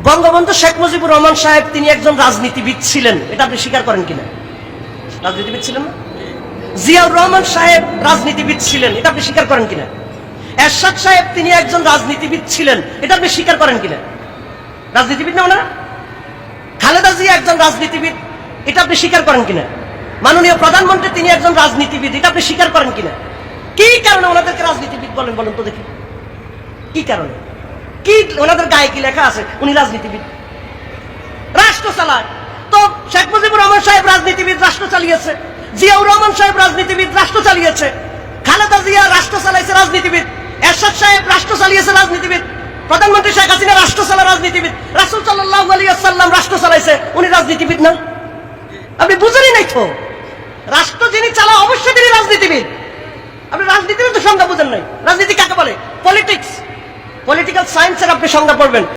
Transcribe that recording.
বঙ্গবন্ধু শেখ মুজিবুর রহমান সাহেব তিনি একজন রাজনীতিবিদ ছিলেন, এটা আপনি স্বীকার করেন কিনা? রাজনীতিবিদ ছিলেন না? জিয়াউর রহমান সাহেব রাজনীতিবিদ ছিলেন, এটা আপনি স্বীকার করেন কিনা? এরশাদ সাহেব তিনি একজন রাজনীতিবিদ ছিলেন, এটা আপনি স্বীকার করেন কিনা? রাজনীতিবিদ না ওনারা? খালেদা জিয়া একজন রাজনীতিবিদ, এটা আপনি স্বীকার করেন কিনা? মাননীয় প্রধানমন্ত্রী তিনি একজন রাজনীতিবিদ, এটা আপনি স্বীকার করেন কিনা? কি কারণে ওনাদেরকে রাজনীতিবিদ বলেন, বলেন তো দেখি? কি কারণে? কি ওনাদের গায়ে কি লেখা আছে উনি রাজনীতিবিদ? রাষ্ট্র চালায় তো। শেখ মুজিবুর রহমান সাহেব রাজনীতিবিদ, রাষ্ট্র চালিয়েছে। জিয়াউর রহমান সাহেব রাজনীতিবিদ, রাষ্ট্র চালিয়েছে। খালেদা জিয়া রাষ্ট্র চালাইছে, রাজনীতিবিদ। এরশাদ সাহেব রাষ্ট্র চালিয়েছে, রাজনীতিবিদ। প্রধানমন্ত্রী শেখ হাসিনা রাষ্ট্র চালা, রাজনীতিবিদ। রাসূল সাল্লাল্লাহু আলাইহি ওয়াসাল্লাম রাষ্ট্র চালাইছে, উনি রাজনীতিবিদ না? আপনি বুঝেনই নাই তো। রাষ্ট্র যিনি চালা অবশ্যই তিনি রাজনীতিবিদ। আপনি রাজনীতির তো সংজ্ঞা বুঝেন নাই। রাজনীতি কাকে বলে? পলিটিক্স, পলিটিক্যাল সায়েন্সের আপনি সংজ্ঞা পড়বেন।